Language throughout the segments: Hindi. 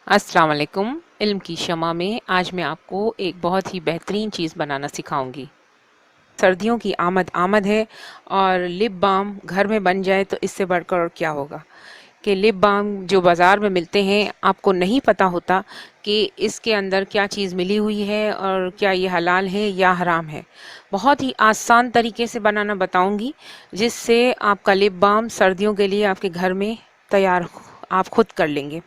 अस्सलाम वालेकुम। इल्म की शमा में आज मैं आपको एक बहुत ही बेहतरीन चीज़ बनाना सिखाऊंगी। सर्दियों की आमद आमद है और लिप बाम घर में बन जाए तो इससे बढ़कर और क्या होगा। कि लिप बाम जो बाज़ार में मिलते हैं आपको नहीं पता होता कि इसके अंदर क्या चीज़ मिली हुई है और क्या ये हलाल है या हराम है। बहुत ही आसान तरीके से बनाना बताऊंगी जिससे आपका लिप बाम सर्दियों के लिए आपके घर में तैयार आप खुद कर लेंगे।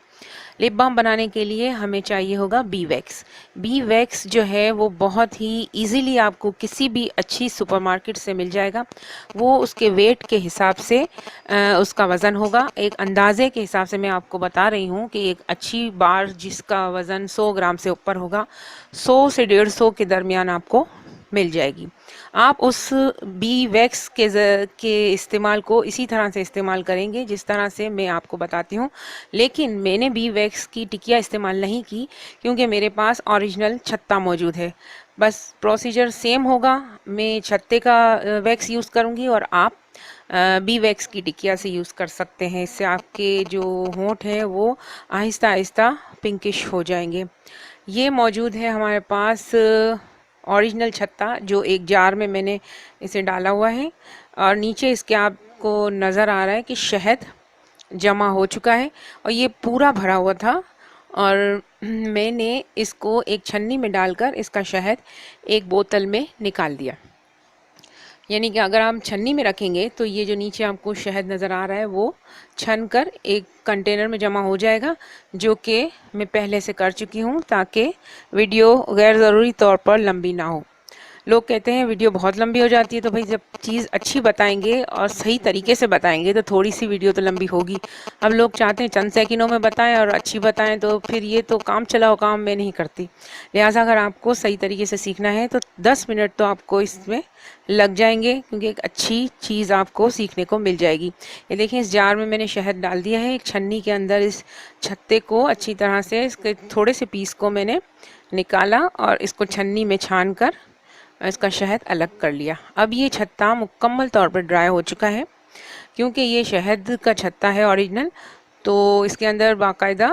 लिप बाम बनाने के लिए हमें चाहिए होगा बी वैक्स। बी वैक्स जो है वो बहुत ही इजीली आपको किसी भी अच्छी सुपरमार्केट से मिल जाएगा। वो उसके वेट के हिसाब से उसका वज़न होगा। एक अंदाजे के हिसाब से मैं आपको बता रही हूँ कि एक अच्छी बार जिसका वज़न 100 ग्राम से ऊपर होगा 100 से 150 के दरमियान आपको मिल जाएगी। आप उस बी वैक्स के इस्तेमाल को इसी तरह से इस्तेमाल करेंगे जिस तरह से मैं आपको बताती हूँ। लेकिन मैंने बी वैक्स की टिकिया इस्तेमाल नहीं की क्योंकि मेरे पास ओरिजिनल छत्ता मौजूद है। बस प्रोसीजर सेम होगा। मैं छत्ते का वैक्स यूज़ करूँगी और आप बी वैक्स की टिकिया से यूज़ कर सकते हैं। इससे आपके जो होंठ हैं वो आहिस्ता आहिस्ता पिंकिश हो जाएंगे। ये मौजूद है हमारे पास ओरिजिनल छत्ता जो एक जार में मैंने इसे डाला हुआ है और नीचे इसके आपको नज़र आ रहा है कि शहद जमा हो चुका है और ये पूरा भरा हुआ था। और मैंने इसको एक छन्नी में डालकर इसका शहद एक बोतल में निकाल दिया। यानी कि अगर आप छन्नी में रखेंगे तो ये जो नीचे आपको शहद नज़र आ रहा है वो छन कर एक कंटेनर में जमा हो जाएगा, जो कि मैं पहले से कर चुकी हूँ ताकि वीडियो गैर ज़रूरी तौर पर लंबी ना हो। लोग कहते हैं वीडियो बहुत लंबी हो जाती है, तो भाई जब चीज़ अच्छी बताएंगे और सही तरीके से बताएंगे तो थोड़ी सी वीडियो तो लंबी होगी। अब लोग चाहते हैं चंद सेकंडों में बताएं और अच्छी बताएं, तो फिर ये तो काम चलाओ काम मैं नहीं करती। लिहाजा अगर आपको सही तरीके से सीखना है तो 10 मिनट तो आपको इसमें लग जाएंगे क्योंकि एक अच्छी चीज़ आपको सीखने को मिल जाएगी। ये देखिए इस जार में मैंने शहद डाल दिया है। एक छन्नी के अंदर इस छत्ते को अच्छी तरह से इसके थोड़े से पीस को मैंने निकाला और इसको छन्नी में छान कर इसका शहद अलग कर लिया। अब ये छत्ता मुकम्मल तौर पर ड्राई हो चुका है क्योंकि ये शहद का छत्ता है ओरिजिनल, तो इसके अंदर बाकायदा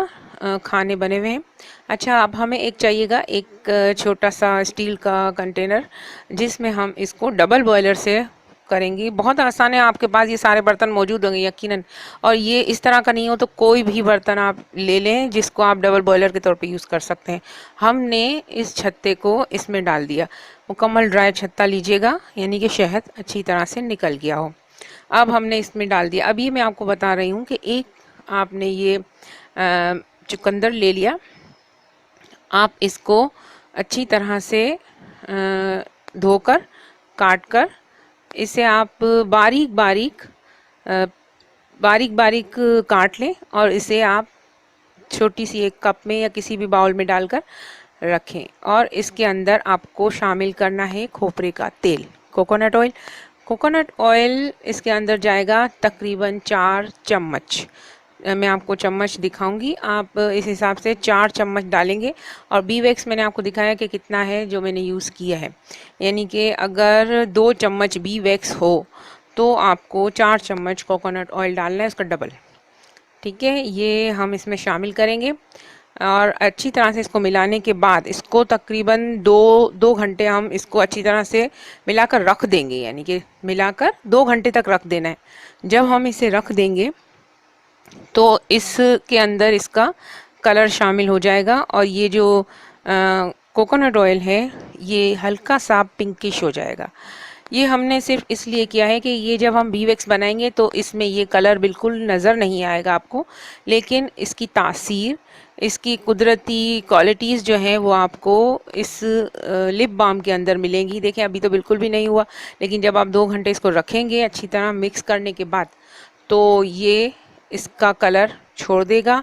खाने बने हुए हैं। अच्छा, अब हमें एक चाहिएगा एक छोटा सा स्टील का कंटेनर जिसमें हम इसको डबल बॉयलर से करेंगे। बहुत आसान है, आपके पास ये सारे बर्तन मौजूद होंगे यकीनन। और ये इस तरह का नहीं हो तो कोई भी बर्तन आप ले लें जिसको आप डबल बॉयलर के तौर पे यूज़ कर सकते हैं। हमने इस छत्ते को इसमें डाल दिया। मुकम्मल ड्राई छत्ता लीजिएगा यानी कि शहद अच्छी तरह से निकल गया हो। अब हमने इसमें डाल दिया। अभी मैं आपको बता रही हूँ कि एक आपने ये चुकंदर ले लिया। आप इसको अच्छी तरह से धोकर काट कर इसे आप बारीक बारीक बारीक बारीक काट लें और इसे आप छोटी सी एक कप में या किसी भी बाउल में डालकर रखें। और इसके अंदर आपको शामिल करना है खोपरे का तेल, कोकोनट ऑयल। कोकोनट ऑयल इसके अंदर जाएगा तकरीबन 4 चम्मच। मैं आपको चम्मच दिखाऊंगी, आप इस हिसाब से 4 चम्मच डालेंगे। और बी वैक्स मैंने आपको दिखाया कि कितना है जो मैंने यूज़ किया है, यानी कि अगर 2 चम्मच बी वैक्स हो तो आपको 4 चम्मच कोकोनट ऑयल डालना है, उसका डबल। ठीक है, ये हम इसमें शामिल करेंगे और अच्छी तरह से इसको मिलाने के बाद इसको तकरीबन दो घंटे हम इसको अच्छी तरह से मिलाकर रख देंगे, यानी कि मिलाकर 2 घंटे तक रख देना है। जब हम इसे रख देंगे तो इसके अंदर इसका कलर शामिल हो जाएगा और ये जो कोकोनट ऑयल है ये हल्का सा पिंकिश हो जाएगा। ये हमने सिर्फ इसलिए किया है कि ये जब हम बी वैक्स बनाएंगे तो इसमें ये कलर बिल्कुल नज़र नहीं आएगा आपको, लेकिन इसकी तासीर, इसकी कुदरती क्वालिटीज़ जो हैं वो आपको इस लिप बाम के अंदर मिलेंगी। देखें अभी तो बिल्कुल भी नहीं हुआ, लेकिन जब आप 2 घंटे इसको रखेंगे अच्छी तरह मिक्स करने के बाद तो ये इसका कलर छोड़ देगा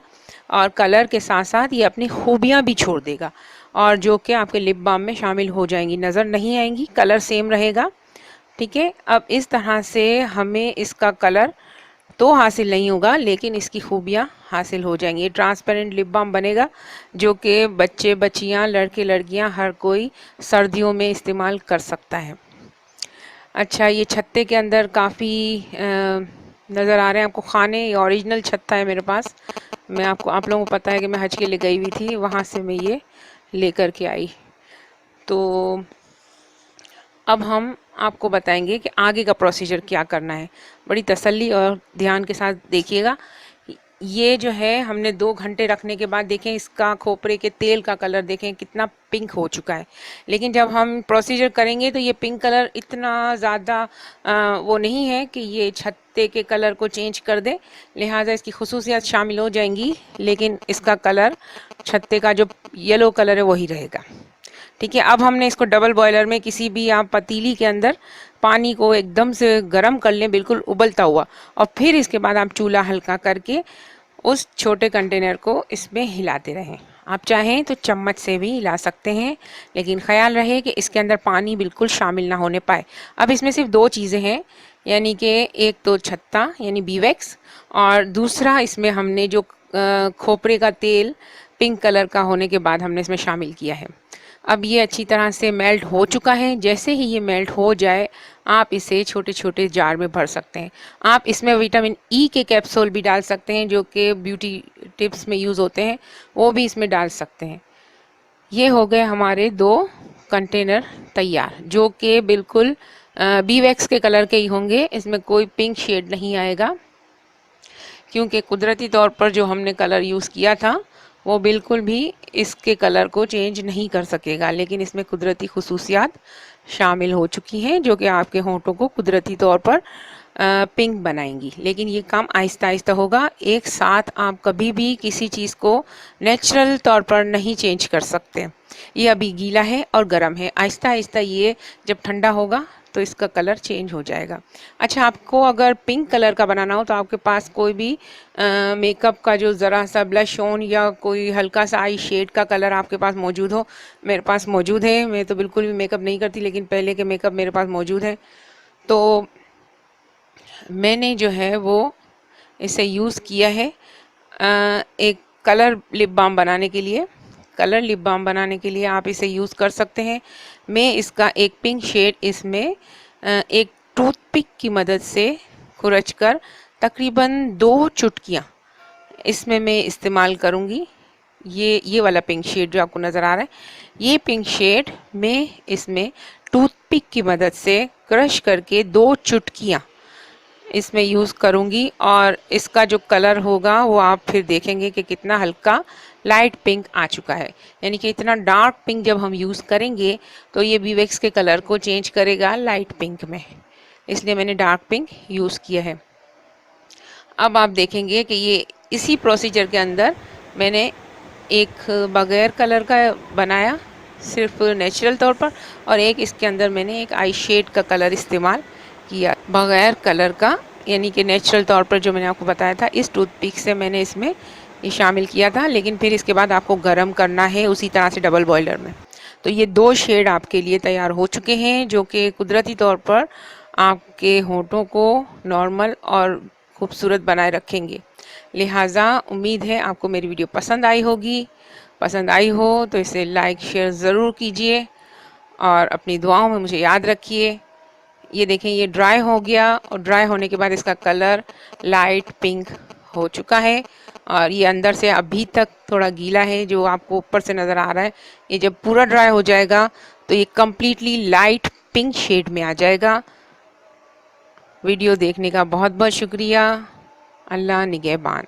और कलर के साथ साथ ये अपनी खूबियाँ भी छोड़ देगा और जो कि आपके लिप बाम में शामिल हो जाएंगी, नज़र नहीं आएंगी, कलर सेम रहेगा। ठीक है, अब इस तरह से हमें इसका कलर तो हासिल नहीं होगा लेकिन इसकी खूबियाँ हासिल हो जाएंगी। ये ट्रांसपेरेंट लिप बाम बनेगा जो कि बच्चे बच्चियाँ लड़के लड़कियाँ हर कोई सर्दियों में इस्तेमाल कर सकता है। अच्छा, ये छत्ते के अंदर काफ़ी नज़र आ रहे हैं आपको खाने। ये ओरिजिनल छत्ता है मेरे पास। आप लोगों को पता है कि मैं हज के लिए गई हुई थी, वहाँ से मैं ये लेकर के आई। तो अब हम आपको बताएंगे कि आगे का प्रोसीजर क्या करना है। बड़ी तसल्ली और ध्यान के साथ देखिएगा। ये जो है हमने 2 घंटे रखने के बाद देखें इसका खोपरे के तेल का कलर देखें कितना पिंक हो चुका है। लेकिन जब हम प्रोसीजर करेंगे तो ये पिंक कलर इतना ज़्यादा वो नहीं है कि ये छत्ते के कलर को चेंज कर दे, लिहाजा इसकी खसूसियात शामिल हो जाएंगी, लेकिन इसका कलर छत्ते का जो येलो कलर है वही रहेगा। ठीक है, अब हमने इसको डबल बॉयलर में किसी भी आप पतीली के अंदर पानी को एकदम से गर्म कर लें, बिल्कुल उबलता हुआ, और फिर इसके बाद आप चूल्हा हल्का करके उस छोटे कंटेनर को इसमें हिलाते रहें। आप चाहें तो चम्मच से भी हिला सकते हैं, लेकिन ख्याल रहे कि इसके अंदर पानी बिल्कुल शामिल ना होने पाए। अब इसमें सिर्फ 2 चीज़ें हैं, यानी कि एक तो छत्ता यानी बीवैक्स, और दूसरा इसमें हमने जो खोपरे का तेल पिंक कलर का होने के बाद हमने इसमें शामिल किया है। अब ये अच्छी तरह से मेल्ट हो चुका है। जैसे ही ये मेल्ट हो जाए आप इसे छोटे छोटे जार में भर सकते हैं। आप इसमें विटामिन ई के कैप्सूल भी डाल सकते हैं, जो कि ब्यूटी टिप्स में यूज़ होते हैं, वो भी इसमें डाल सकते हैं। ये हो गए हमारे 2 कंटेनर तैयार, जो कि बिल्कुल बीवैक्स के कलर के ही होंगे। इसमें कोई पिंक शेड नहीं आएगा, क्योंकि कुदरती तौर पर जो हमने कलर यूज़ किया था वो बिल्कुल भी इसके कलर को चेंज नहीं कर सकेगा, लेकिन इसमें कुदरती खुसूसियात शामिल हो चुकी हैं जो कि आपके होंठों को कुदरती तौर पर पिंक बनाएंगी। लेकिन ये काम आहिस्ता आहिस्ता होगा, एक साथ आप कभी भी किसी चीज़ को नेचुरल तौर पर नहीं चेंज कर सकते। ये अभी गीला है और गर्म है, आहिस्ता आहिस्ता ये जब ठंडा होगा तो इसका कलर चेंज हो जाएगा। अच्छा, आपको अगर पिंक कलर का बनाना हो तो आपके पास कोई भी मेकअप का जो ज़रा सा ब्लश ऑन या कोई हल्का सा आई शेड का कलर आपके पास मौजूद हो, मेरे पास मौजूद है। मैं तो बिल्कुल भी मेकअप नहीं करती, लेकिन पहले के मेकअप मेरे पास मौजूद है, तो मैंने जो है वो इसे यूज़ किया है एक कलर लिप बाम बनाने के लिए। कलर लिप बाम बनाने के लिए आप इसे यूज़ कर सकते हैं। मैं इसका एक पिंक शेड इसमें एक टूथपिक की मदद से खुरच कर तकरीबन 2 चुटकियाँ इसमें मैं इस्तेमाल करूँगी। ये वाला पिंक शेड जो आपको नज़र आ रहा है, ये पिंक शेड मैं इसमें टूथपिक की मदद से क्रश करके 2 चुटकियाँ इसमें यूज़ करूँगी, और इसका जो कलर होगा वो आप फिर देखेंगे कि कितना हल्का लाइट पिंक आ चुका है। यानी कि इतना डार्क पिंक जब हम यूज़ करेंगे तो ये बीवैक्स के कलर को चेंज करेगा लाइट पिंक में, इसलिए मैंने डार्क पिंक यूज़ किया है। अब आप देखेंगे कि ये इसी प्रोसीजर के अंदर मैंने एक बगैर कलर का बनाया, सिर्फ नेचुरल तौर पर, और एक इसके अंदर मैंने एक आई शेड का कलर इस्तेमाल किया बगैर कलर का, यानी कि नेचुरल तौर पर जो मैंने आपको बताया था इस टूथपिक से मैंने इसमें ये शामिल किया था। लेकिन फिर इसके बाद आपको गर्म करना है उसी तरह से डबल बॉयलर में। तो ये 2 शेड आपके लिए तैयार हो चुके हैं, जो कि कुदरती तौर पर आपके होंठों को नॉर्मल और खूबसूरत बनाए रखेंगे। लिहाजा उम्मीद है आपको मेरी वीडियो पसंद आई होगी। पसंद आई हो तो इसे लाइक शेयर ज़रूर कीजिए और अपनी दुआओं में मुझे याद रखिए। ये देखें, ये ड्राई हो गया, और ड्राई होने के बाद इसका कलर लाइट पिंक हो चुका है, और ये अंदर से अभी तक थोड़ा गीला है जो आपको ऊपर से नज़र आ रहा है। ये जब पूरा ड्राई हो जाएगा तो ये कम्प्लीटली लाइट पिंक शेड में आ जाएगा। वीडियो देखने का बहुत बहुत शुक्रिया। अल्लाह निगहबान।